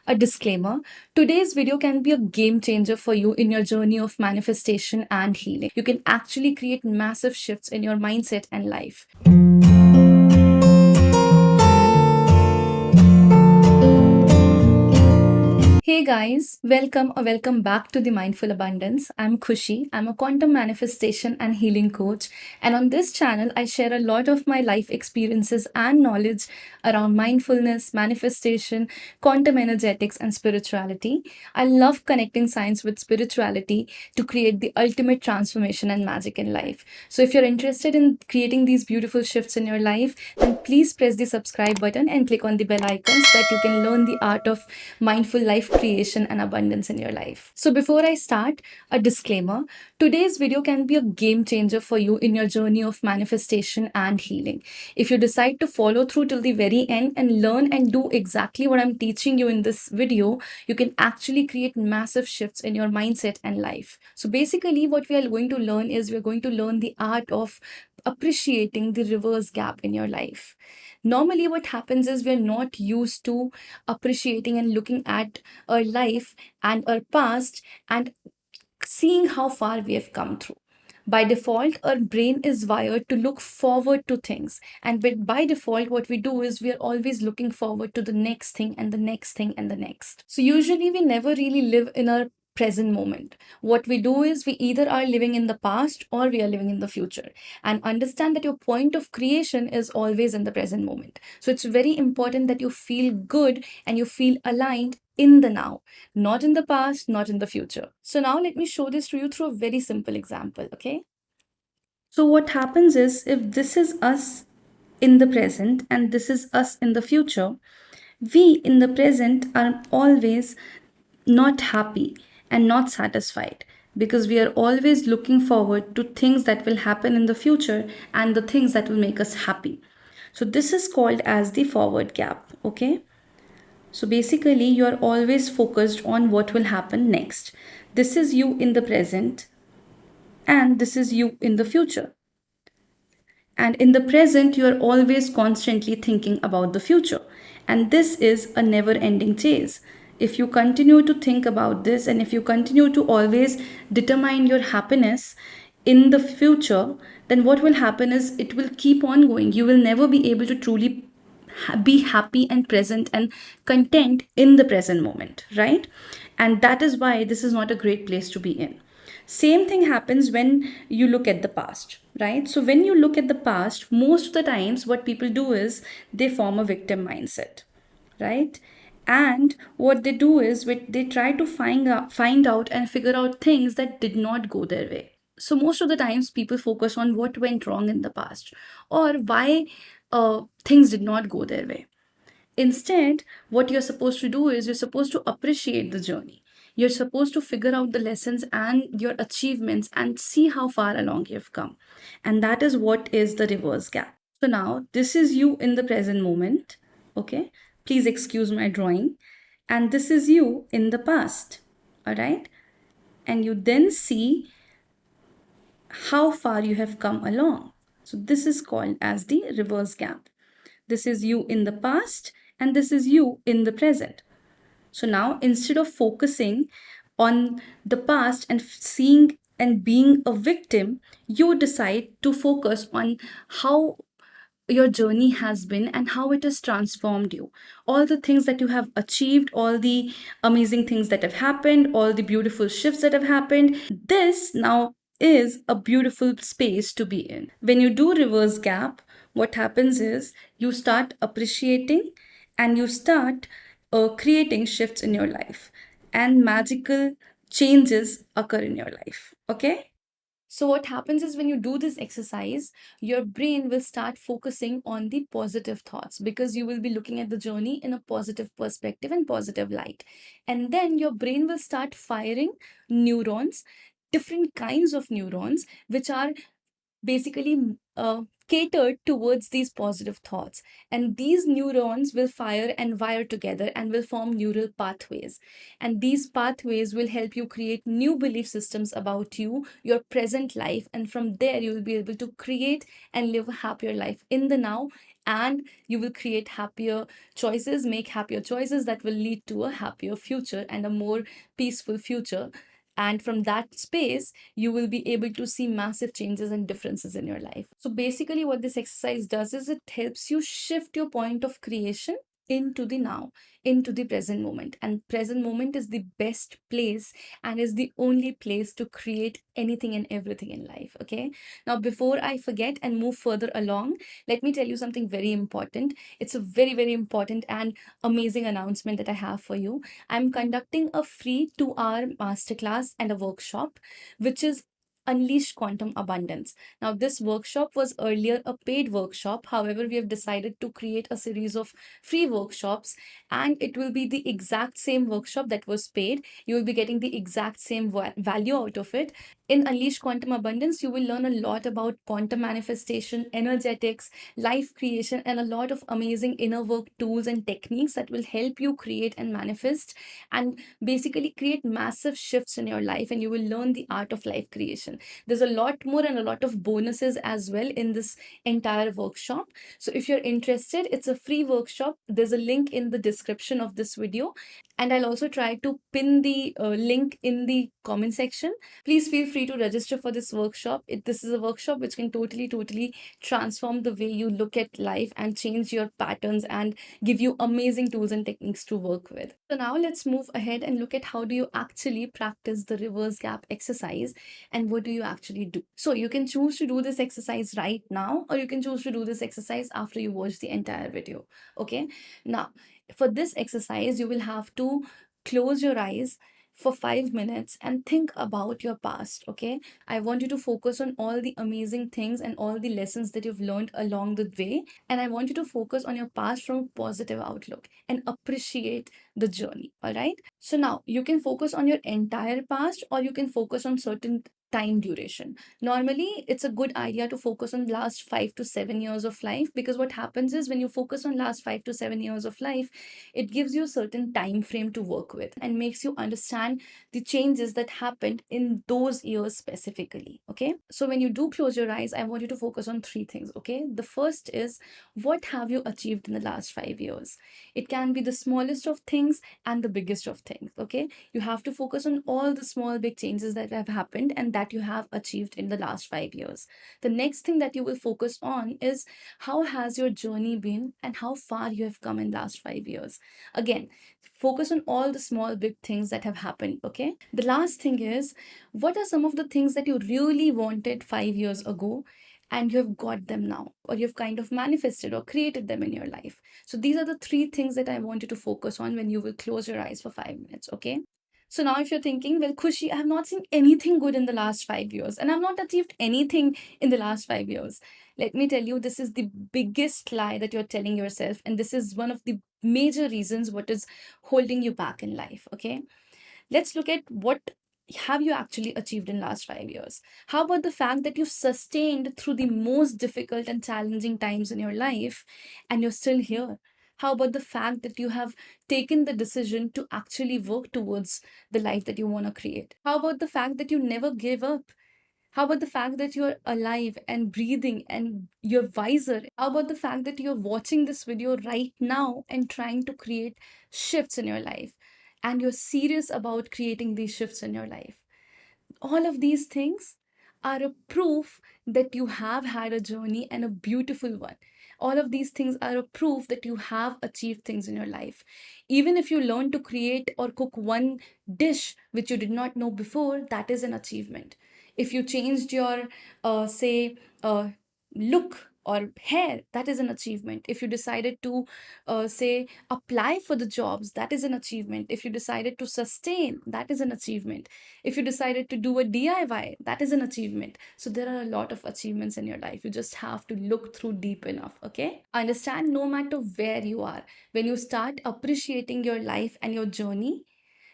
A disclaimer: today's video can be a game changer for you in your journey of manifestation and healing. You can actually create massive shifts in your mindset and life. Hey guys, welcome or welcome back to the Mindful Abundance. I'm Khushii. I'm a quantum manifestation and healing coach. And on this channel, I share a lot of my life experiences and knowledge around mindfulness, manifestation, quantum energetics, and spirituality. I love connecting science with spirituality to create the ultimate transformation and magic in life. So if you're interested in creating these beautiful shifts in your life, then please press the subscribe button and click on the bell icon so that you can learn the art of mindful life creation and abundance in your life. So before I start, a disclaimer: today's video can be a game changer for you in your journey of manifestation and healing. If you decide to follow through till the very end and learn and do exactly what I'm teaching you in this video, you can actually create massive shifts in your mindset and life. So basically, what we are going to learn is we're going to learn the art of appreciating the reverse gap in your life. Normally, what happens is we're not used to appreciating and looking at our life and our past and seeing how far we have come through. By default, our brain is wired to look forward to things. And by default, what we do is we are always looking forward to the next thing and the next thing and the next. So usually we never really live in our present moment. What we do is we either are living in the past or we are living in the future. And understand that your point of creation is always in the present moment. So it's very important that you feel good and you feel aligned in the now, not in the past, not in the future. So now let me show this to you through a very simple example, okay? So what happens is if this is us in the present and this is us in the future, we in the present are always not happy and not satisfied because we are always looking forward to things that will happen in the future and the things that will make us happy. So this is called as the forward gap, okay? So basically, you are always focused on what will happen next. This is you in the present, and this is you in the future. And in the present, you are always constantly thinking about the future. And this is a never ending chase. If you continue to think about this, and if you continue to always determine your happiness in the future, then what will happen is it will keep on going. You will never be able to truly be happy and present and content in the present moment, right? And that is why this is not a great place to be in. Same thing happens when you look at the past, right? So when you look at the past, most of the times what people do is they form a victim mindset, right? And what they do is they try to find out and figure out things that did not go their way. So most of the times people focus on what went wrong in the past or why things did not go their way. Instead, what you're supposed to do is you're supposed to appreciate the journey. You're supposed to figure out the lessons and your achievements and see how far along you've come. And that is what is the reverse gap. So now this is you in the present moment. Okay. Please excuse my drawing. And this is you in the past. All right. And you then see how far you have come along. So this is called as the reverse gap. This is you in the past and this is you in the present. So now instead of focusing on the past and seeing and being a victim, you decide to focus on how your journey has been and how it has transformed you. All the things that you have achieved, all the amazing things that have happened, all the beautiful shifts that have happened. This now is a beautiful space to be in. When you do reverse gap, what happens is you start appreciating and you start creating shifts in your life, and magical changes occur in your life. Okay? So, what happens is when you do this exercise, your brain will start focusing on the positive thoughts because you will be looking at the journey in a positive perspective and positive light. And then your brain will start firing neurons, different kinds of neurons, which are basically catered towards these positive thoughts. And these neurons will fire and wire together and will form neural pathways. And these pathways will help you create new belief systems about you, your present life. And from there, you will be able to create and live a happier life in the now and you will create happier choices, make happier choices that will lead to a happier future and a more peaceful future. And from that space, you will be able to see massive changes and differences in your life. So basically, what this exercise does is it helps you shift your point of creation into the now, into the present moment. And present moment is the best place and is the only place to create anything and everything in life. Okay. Now, before I forget and move further along, let me tell you something very important. It's a very, very important and amazing announcement that I have for you. I'm conducting a free 2-hour masterclass and a workshop, which is Unleash Quantum Abundance. Now, this workshop was earlier a paid workshop. However, we have decided to create a series of free workshops, and it will be the exact same workshop that was paid. You will be getting the exact same value out of it. In Unleash Quantum Abundance, you will learn a lot about quantum manifestation, energetics, life creation, and a lot of amazing inner work tools and techniques that will help you create and manifest and basically create massive shifts in your life. And you will learn the art of life creation. There's a lot more and a lot of bonuses as well in this entire workshop. So if you're interested, it's a free workshop. There's a link in the description of this video, and I'll also try to pin the link in the comment section. Please feel free to register for this workshop. This is a workshop which can totally transform the way you look at life and change your patterns and give you amazing tools and techniques to work with. So now let's move ahead and look at how do you actually practice the reverse gap exercise and what do you actually do. So you can choose to do this exercise right now, or you can choose to do this exercise after you watch the entire video. Okay. Now, for this exercise, you will have to close your eyes for 5 minutes and think about your past. Okay. I want you to focus on all the amazing things and all the lessons that you've learned along the way. And I want you to focus on your past from a positive outlook and appreciate the journey. All right. So now you can focus on your entire past, or you can focus on certain time duration. Normally, it's a good idea to focus on last 5 to 7 years of life, because what happens is when you focus on last 5 to 7 years of life, it gives you a certain time frame to work with and makes you understand the changes that happened in those years specifically. Okay. So when you do close your eyes, I want you to focus on three things. Okay. The first is, what have you achieved in the last 5 years? It can be the smallest of things and the biggest of things. Okay. You have to focus on all the small, big changes that have happened and that you have achieved in the last 5 years. The next thing that you will focus on is, how has your journey been and how far you have come in last 5 years. Again, focus on all the small, big things that have happened. Okay. The last thing is, what are some of the things that you really wanted 5 years ago and you have got them now, or you've kind of manifested or created them in your life? So these are the three things that I want you to focus on when you will close your eyes for 5 minutes. Okay. So now if you're thinking, well, Khushi, I have not seen anything good in the last 5 years and I've not achieved anything in the last 5 years. Let me tell you, this is the biggest lie that you're telling yourself. And this is one of the major reasons what is holding you back in life. Okay. Let's look at what have you actually achieved in last 5 years. How about the fact that you've sustained through the most difficult and challenging times in your life and you're still here? How about the fact that you have taken the decision to actually work towards the life that you want to create? How about the fact that you never gave up? How about the fact that you're alive and breathing and you're wiser? How about the fact that you're watching this video right now and trying to create shifts in your life? And you're serious about creating these shifts in your life. All of these things are a proof that you have had a journey and a beautiful one. All of these things are a proof that you have achieved things in your life. Even if you learn to create or cook one dish which you did not know before, that is an achievement. If you changed your, say, look or hair, that is an achievement. If you decided to, say, apply for the jobs, that is an achievement. If you decided to sustain, that is an achievement. If you decided to do a DIY, that is an achievement. So there are a lot of achievements in your life. You just have to look through deep enough. Okay. Understand, no matter where you are, when you start appreciating your life and your journey,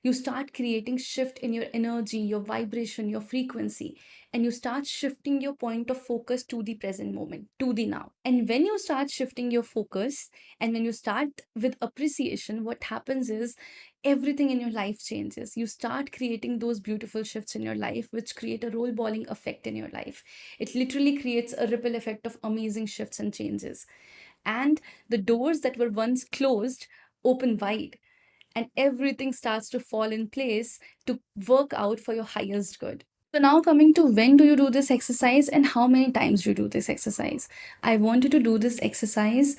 you start creating shift in your energy, your vibration, your frequency, and you start shifting your point of focus to the present moment, to the now. And when you start shifting your focus and when you start with appreciation, what happens is everything in your life changes. You start creating those beautiful shifts in your life, which create a role balling effect in your life. It literally creates a ripple effect of amazing shifts and changes. and the doors that were once closed open wide, and everything starts to fall in place to work out for your highest good. So now coming to when do you do this exercise and how many times you do this exercise. I want you to do this exercise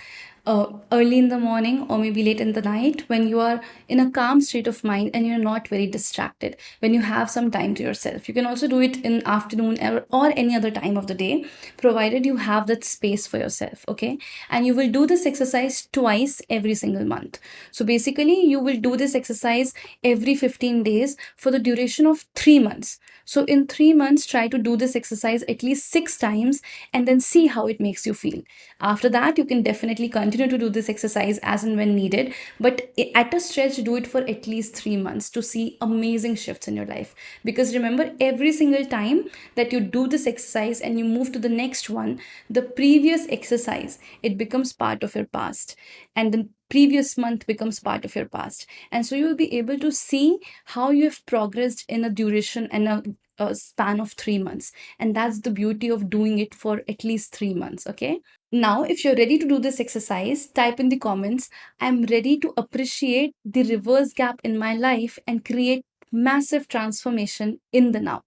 early in the morning or maybe late in the night when you are in a calm state of mind and you're not very distracted, when you have some time to yourself. You can also do it in afternoon or any other time of the day, provided you have that space for yourself, okay? And you will do this exercise twice every single month. So basically you will do this exercise every 15 days for the duration of 3 months. So in 3 months, try to do this exercise at least 6 times and then see how it makes you feel. After that, you can definitely continue to do this exercise as and when needed, but at a stretch, do it for at least 3 months to see amazing shifts in your life. Because remember, every single time that you do this exercise and you move to the next one, the previous exercise, it becomes part of your past. And the previous month becomes part of your past. And so you'll be able to see how you have progressed in a duration and a span of 3 months. And that's the beauty of doing it for at least 3 months, okay? Now, if you're ready to do this exercise, type in the comments, I'm ready to appreciate the reverse gap in my life and create massive transformation in the now.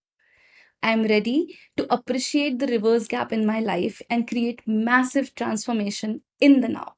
I'm ready to appreciate the reverse gap in my life and create massive transformation in the now.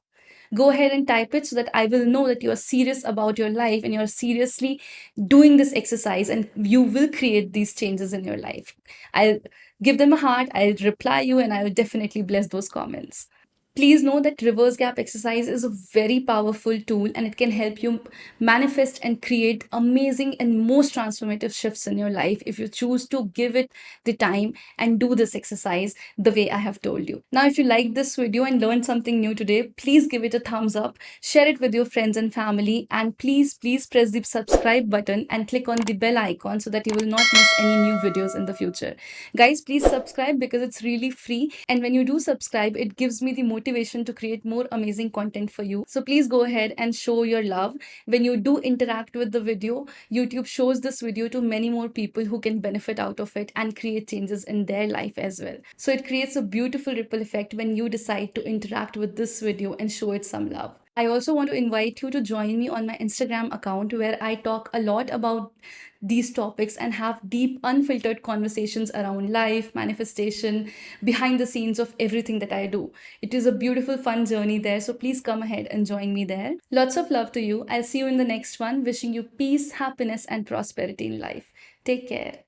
Go ahead and type it so that I will know that you are serious about your life and you're seriously doing this exercise and you will create these changes in your life. I'll give them a heart, I'll reply you, and I will definitely bless those comments. Please know that reverse gap exercise is a very powerful tool and it can help you manifest and create amazing and most transformative shifts in your life if you choose to give it the time and do this exercise the way I have told you. Now, if you like this video and learned something new today, please give it a thumbs up, share it with your friends and family, and please press the subscribe button and click on the bell icon so that you will not miss any new videos in the future. Guys, please subscribe because it's really free, and when you do subscribe, it gives me the motivation to create more amazing content for you. So please go ahead and show your love. When you do interact with the video, YouTube shows this video to many more people who can benefit out of it and create changes in their life as well. So it creates a beautiful ripple effect when you decide to interact with this video and show it some love. I also want to invite you to join me on my Instagram account where I talk a lot about these topics and have deep, unfiltered conversations around life, manifestation, behind the scenes of everything that I do. It is a beautiful, fun journey there. So please come ahead and join me there. Lots of love to you. I'll see you in the next one. Wishing you peace, happiness, and prosperity in life. Take care.